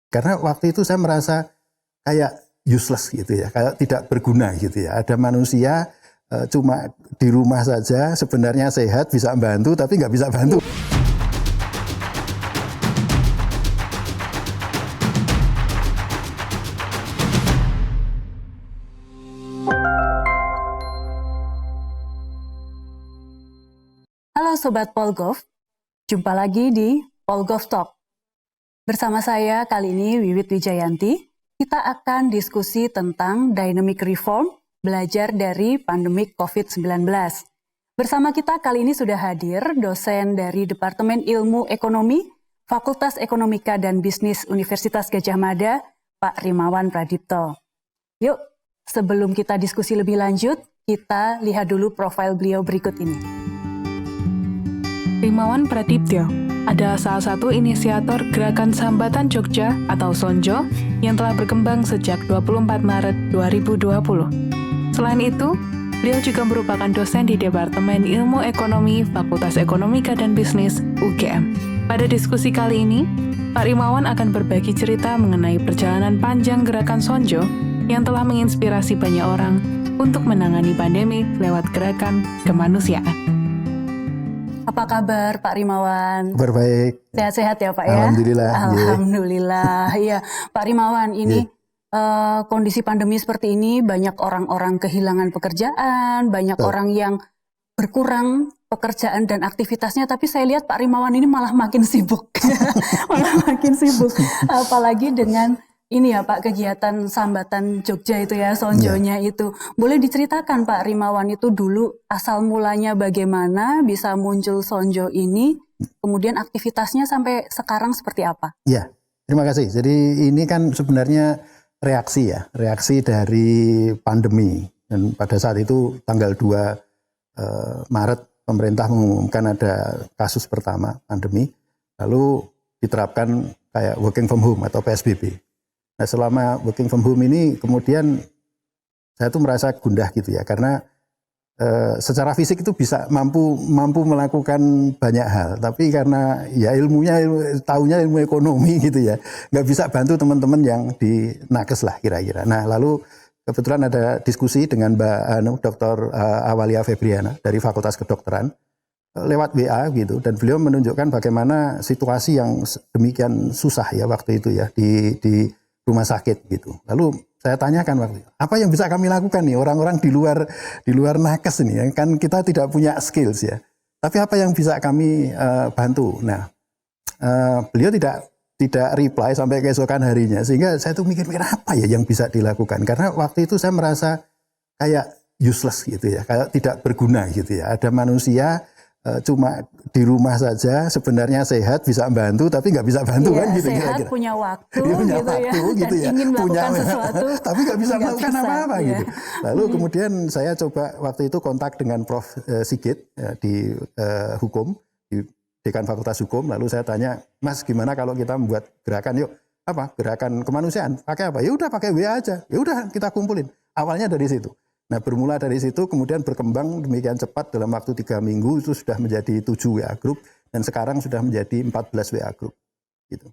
Karena waktu itu saya merasa kayak useless gitu ya, kayak tidak berguna gitu ya. Ada manusia cuma di rumah saja, sebenarnya sehat, bisa bantu, tapi nggak bisa bantu. Halo Sobat Polgov, jumpa lagi di Polgov Talk. Bersama saya kali ini Wiwit Wijayanti, kita akan diskusi tentang dynamic reform, belajar dari pandemik COVID-19. Bersama kita kali ini sudah hadir dosen dari Departemen Ilmu Ekonomi, Fakultas Ekonomika dan Bisnis Universitas Gadjah Mada, Pak Rimawan Pradipto. Yuk, sebelum kita diskusi lebih lanjut, kita lihat dulu profil beliau berikut ini. Rimawan Pradipto adalah salah satu inisiator Gerakan Sambatan Jogja atau Sonjo yang telah berkembang sejak 24 Maret 2020. Selain itu, beliau juga merupakan dosen di Departemen Ilmu Ekonomi Fakultas Ekonomika dan Bisnis UGM. Pada diskusi kali ini, Pak Rimawan akan berbagi cerita mengenai perjalanan panjang Gerakan Sonjo yang telah menginspirasi banyak orang untuk menangani pandemi lewat gerakan kemanusiaan. Apa kabar Pak Rimawan? Kabar baik. Sehat-sehat ya Pak ya? Alhamdulillah. Alhamdulillah. Iya, Pak Rimawan, ini kondisi pandemi seperti ini banyak orang-orang kehilangan pekerjaan, banyak orang yang berkurang pekerjaan dan aktivitasnya, tapi saya lihat Pak Rimawan ini malah makin sibuk. Malah makin sibuk. Apalagi dengan ini ya Pak, kegiatan Sambatan Jogja itu ya, Sonjonya itu. Boleh diceritakan Pak Rimawan itu dulu asal mulanya bagaimana bisa muncul Sonjo ini, kemudian aktivitasnya sampai sekarang seperti apa? Ya, terima kasih. Jadi ini kan sebenarnya reaksi dari pandemi. Dan pada saat itu tanggal 2 Maret pemerintah mengumumkan ada kasus pertama pandemi, lalu diterapkan kayak working from home atau PSBB. Nah, selama working from home ini kemudian saya tuh merasa gundah gitu ya, karena secara fisik itu bisa mampu melakukan banyak hal, tapi karena ya taunya ilmu ekonomi gitu ya, nggak bisa bantu teman-teman yang di nakes lah kira-kira. Nah, lalu kebetulan ada diskusi dengan Mbak Dr. Awalia Febriana dari Fakultas Kedokteran lewat WA gitu, dan beliau menunjukkan bagaimana situasi yang demikian susah ya waktu itu ya di rumah sakit gitu. Lalu saya tanyakan waktu itu, apa yang bisa kami lakukan nih orang-orang di luar nakes ini ya, kan kita tidak punya skills ya. Tapi apa yang bisa kami bantu? Nah, beliau tidak reply sampai keesokan harinya, sehingga saya tuh mikir-mikir apa ya yang bisa dilakukan. Karena waktu itu saya merasa kayak useless gitu ya, kayak tidak berguna gitu ya. Ada manusia cuma di rumah saja, sebenarnya sehat, bisa bantu, tapi nggak bisa bantu kan gitu sehat, kira-kira. punya waktu, gitu ya, ingin melakukan sesuatu, tapi nggak bisa melakukan apa-apa ya. gitu. Lalu kemudian saya coba waktu itu kontak dengan Prof. Sigit di hukum, di Dekan Fakultas Hukum. Lalu saya tanya, Mas, gimana kalau kita membuat gerakan, yuk gerakan kemanusiaan, pakai apa? Ya udah pakai WA aja, ya udah kita kumpulin. Awalnya dari situ. Nah, bermula dari situ kemudian berkembang demikian cepat, dalam waktu 3 minggu itu sudah menjadi 7 WA group, dan sekarang sudah menjadi 14 WA group gitu.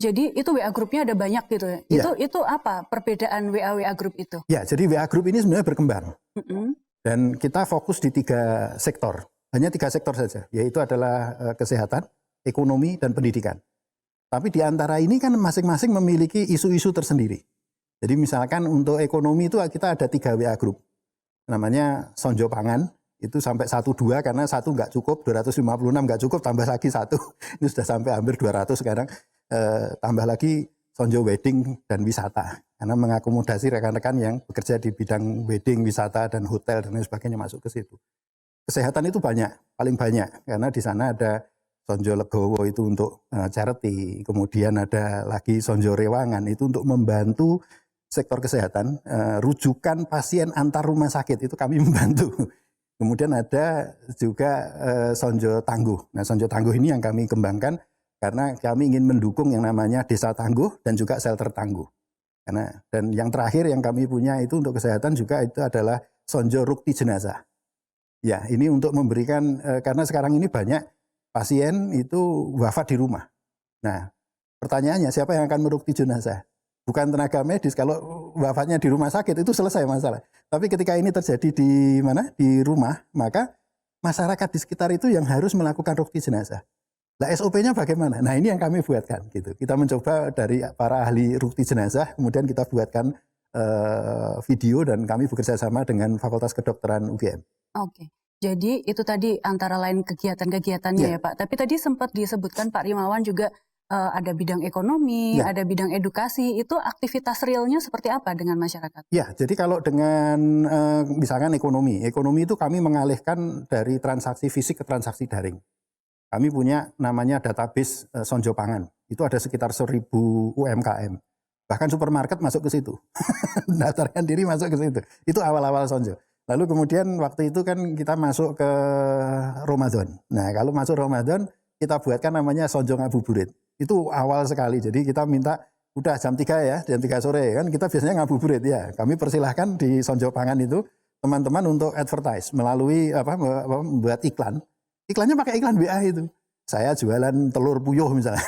Jadi itu WA grupnya ada banyak gitu ya? Ya. Itu apa perbedaan WA group itu? Ya, jadi WA group ini sebenarnya berkembang. Dan kita fokus di 3 sektor. Hanya 3 sektor saja, yaitu adalah kesehatan, ekonomi, dan pendidikan. Tapi di antara ini kan masing-masing memiliki isu-isu tersendiri. Jadi misalkan untuk ekonomi itu kita ada 3 WA group. Namanya Sonjo Pangan, itu sampai 1-2 karena 1 nggak cukup, 256 nggak cukup, tambah lagi 1. Ini sudah sampai hampir 200 sekarang. Tambah lagi Sonjo Wedding dan Wisata. Karena mengakomodasi rekan-rekan yang bekerja di bidang wedding, wisata, dan hotel dan lain sebagainya masuk ke situ. Kesehatan itu banyak, paling banyak. Karena di sana ada Sonjo Legowo itu untuk charity. Kemudian ada lagi Sonjo Rewangan itu untuk membantu sektor kesehatan, rujukan pasien antar rumah sakit itu kami membantu. Kemudian ada juga Sonjo Tangguh. Nah, Sonjo Tangguh ini yang kami kembangkan karena kami ingin mendukung yang namanya Desa Tangguh dan juga Shelter Tangguh. Dan yang terakhir yang kami punya itu untuk kesehatan juga itu adalah Sonjo Rukti Jenazah. Ya, ini untuk memberikan, karena sekarang ini banyak pasien itu wafat di rumah. Nah, Pertanyaannya, siapa yang akan merukti jenazah? Bukan tenaga medis. Kalau wafatnya di rumah sakit itu selesai masalah. Tapi ketika ini terjadi di mana? Di rumah, maka masyarakat di sekitar itu yang harus melakukan rukti jenazah. Nah, SOP-nya bagaimana? Nah, ini yang kami buatkan gitu. Kita mencoba dari para ahli rukti jenazah, kemudian kita buatkan video dan kami bekerja sama dengan Fakultas Kedokteran UGM. Oke. Jadi itu tadi antara lain kegiatan-kegiatannya ya Pak. Tapi tadi sempat disebutkan Pak Rimawan juga ada bidang ekonomi, ada bidang edukasi. Itu aktivitas realnya seperti apa dengan masyarakat? Ya, jadi kalau dengan misalkan ekonomi itu kami mengalihkan dari transaksi fisik ke transaksi daring. Kami punya namanya database Sonjo Pangan. Itu ada sekitar 1.000 UMKM. Bahkan supermarket masuk ke situ. Daftarkan diri masuk ke situ. Itu awal-awal Sonjo. Lalu kemudian waktu itu kan kita masuk ke Ramadan. Nah, kalau masuk Ramadan kita buatkan namanya Sonjo Ngabuburit. Itu awal sekali. Jadi kita minta udah jam 3 ya, jam 3 sore kan kita biasanya ngabuburit ya. Kami persilahkan di Sonjo Pangan itu teman-teman untuk advertise melalui membuat iklan. Iklannya pakai iklan WA itu. Saya jualan telur puyuh misalnya.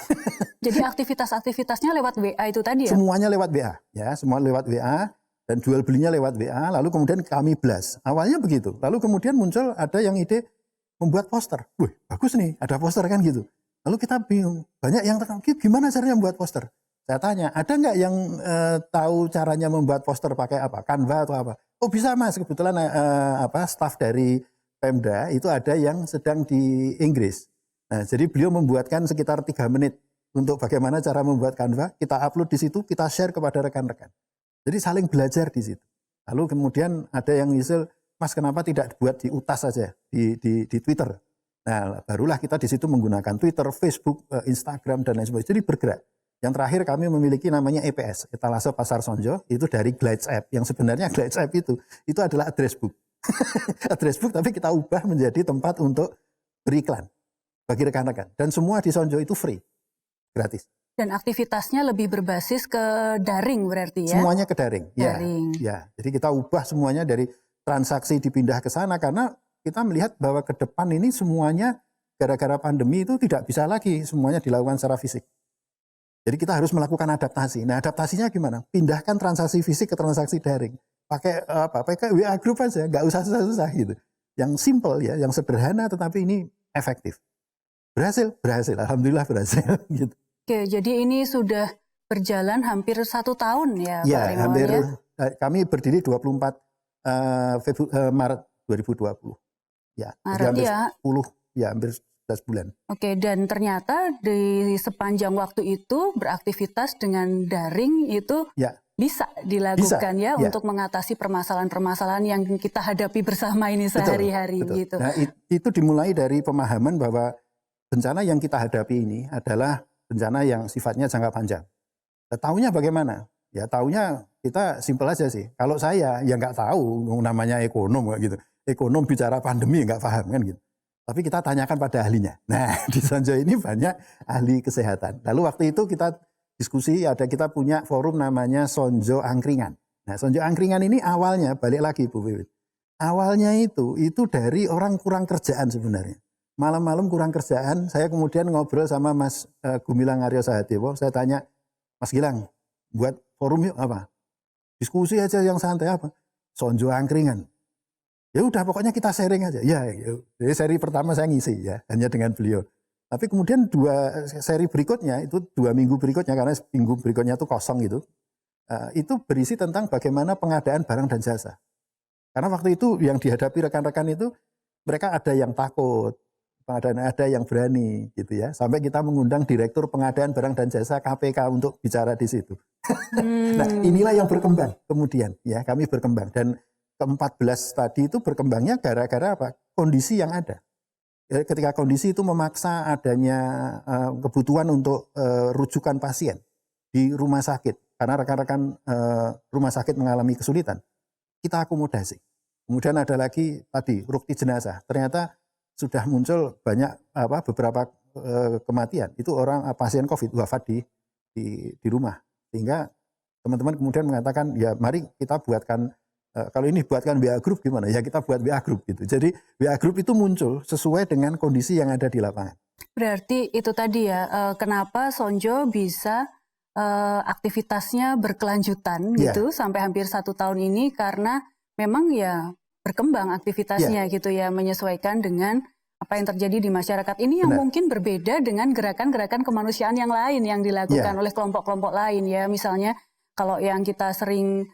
Jadi aktivitas-aktivitasnya lewat WA itu tadi ya? Semuanya lewat WA, ya, semua lewat WA dan jual belinya lewat WA. Lalu kemudian kami blast. Awalnya begitu. Lalu kemudian muncul ada yang ide membuat poster. Wih, bagus nih, ada poster kan gitu. Lalu kita bingung. Banyak yang gimana caranya membuat poster? Saya tanya, ada nggak yang tahu caranya membuat poster pakai apa? Canva atau apa? Oh bisa Mas, kebetulan staf dari Pemda itu ada yang sedang di Inggris. Nah, jadi beliau membuatkan sekitar 3 menit untuk bagaimana cara membuat Canva. Kita upload di situ, kita share kepada rekan-rekan. Jadi saling belajar di situ. Lalu kemudian ada yang nyusul, Mas kenapa tidak buat di UTAS saja, di Twitter. Nah, barulah kita di situ menggunakan Twitter, Facebook, Instagram, dan lain sebagainya. Jadi bergerak. Yang terakhir kami memiliki namanya EPS, Etalase Pasar Sonjo, itu dari Glides App. Yang sebenarnya Glides App itu adalah address book. Address book tapi kita ubah menjadi tempat untuk beriklan bagi rekan-rekan. Dan semua di Sonjo itu free, gratis. Dan aktivitasnya lebih berbasis ke daring berarti ya? Semuanya ke daring. Daring. Ya. Jadi kita ubah semuanya dari transaksi dipindah ke sana karena kita melihat bahwa ke depan ini semuanya gara-gara pandemi itu tidak bisa lagi semuanya dilakukan secara fisik. Jadi kita harus melakukan adaptasi. Nah, adaptasinya gimana? Pindahkan transaksi fisik ke transaksi daring. Pakai WA group aja, nggak usah susah-susah gitu. Yang simple ya, yang sederhana tetapi ini efektif. Berhasil. Alhamdulillah berhasil gitu. Oke, jadi ini sudah berjalan hampir 1 tahun ya, Pak Rimawan, hampir, ya? Kami berdiri 24 Maret 2020. Ya, Maret hampir ya. 10, ya hampir 11 bulan. Oke, dan ternyata di sepanjang waktu itu beraktivitas dengan daring itu bisa dilakukan untuk mengatasi permasalahan-permasalahan yang kita hadapi bersama ini sehari-hari gitu. Nah, itu dimulai dari pemahaman bahwa bencana yang kita hadapi ini adalah bencana yang sifatnya jangka panjang. Taunya bagaimana? Ya taunya kita simpel aja sih. Kalau saya ya nggak tahu namanya ekonom gitu. Ekonom bicara pandemi nggak paham kan gitu. Tapi kita tanyakan pada ahlinya. Nah di Sonjo ini banyak ahli kesehatan. Lalu waktu itu kita diskusi, kita punya forum namanya Sonjo Angkringan. Nah Sonjo Angkringan ini awalnya, balik lagi Bu Wiwit. Awalnya itu dari orang kurang kerjaan sebenarnya. Malam-malam kurang kerjaan, saya kemudian ngobrol sama Mas Gumilang Aryo Sahadewo. Saya tanya, Mas Gilang, buat forum yuk apa? Diskusi aja yang santai apa? Sonjo Angkringan. Ya udah pokoknya kita sharing aja. Ya, jadi seri pertama saya ngisi ya, hanya dengan beliau. Tapi kemudian 2 seri berikutnya, itu 2 minggu berikutnya, karena minggu berikutnya itu kosong gitu. Itu berisi tentang bagaimana pengadaan barang dan jasa. Karena waktu itu yang dihadapi rekan-rekan itu, mereka ada yang takut, ada yang berani gitu ya. Sampai kita mengundang Direktur Pengadaan Barang dan Jasa KPK untuk bicara di situ. Nah inilah yang berkembang kemudian ya, kami berkembang. Dan ke-14 tadi itu berkembangnya gara-gara apa? Kondisi yang ada. Ketika kondisi itu memaksa adanya kebutuhan untuk rujukan pasien di rumah sakit, karena rekan-rekan rumah sakit mengalami kesulitan, kita akomodasi. Kemudian ada lagi tadi rukti jenazah. Ternyata sudah muncul banyak beberapa kematian. Itu orang pasien COVID wafat di rumah. Sehingga teman-teman kemudian mengatakan, ya mari kita buatkan. Kalau ini buatkan WA Group gimana? Ya kita buat WA Group gitu. Jadi WA Group itu muncul sesuai dengan kondisi yang ada di lapangan. Berarti itu tadi ya, kenapa Sonjo bisa aktivitasnya berkelanjutan gitu sampai hampir 1 tahun ini, karena memang ya berkembang aktivitasnya gitu ya, menyesuaikan dengan apa yang terjadi di masyarakat ini yang mungkin berbeda dengan gerakan-gerakan kemanusiaan yang lain yang dilakukan oleh kelompok-kelompok lain ya. Misalnya kalau yang kita sering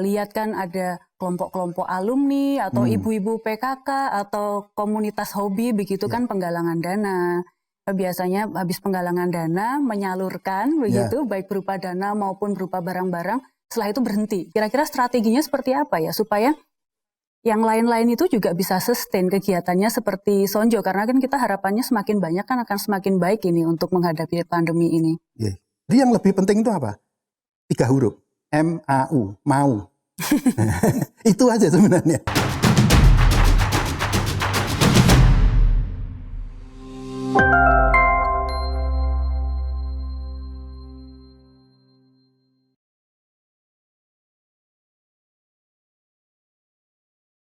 lihat kan ada kelompok-kelompok alumni atau ibu-ibu PKK atau komunitas hobi begitu kan, penggalangan dana. Biasanya habis penggalangan dana menyalurkan begitu, baik berupa dana maupun berupa barang-barang, setelah itu berhenti. Kira-kira strateginya seperti apa ya supaya yang lain-lain itu juga bisa sustain kegiatannya seperti Sonjo, karena kan kita harapannya semakin banyak kan akan semakin baik ini untuk menghadapi pandemi ini. Jadi yang lebih penting itu apa? 3 huruf, MAU, mau. Itu aja sebenarnya.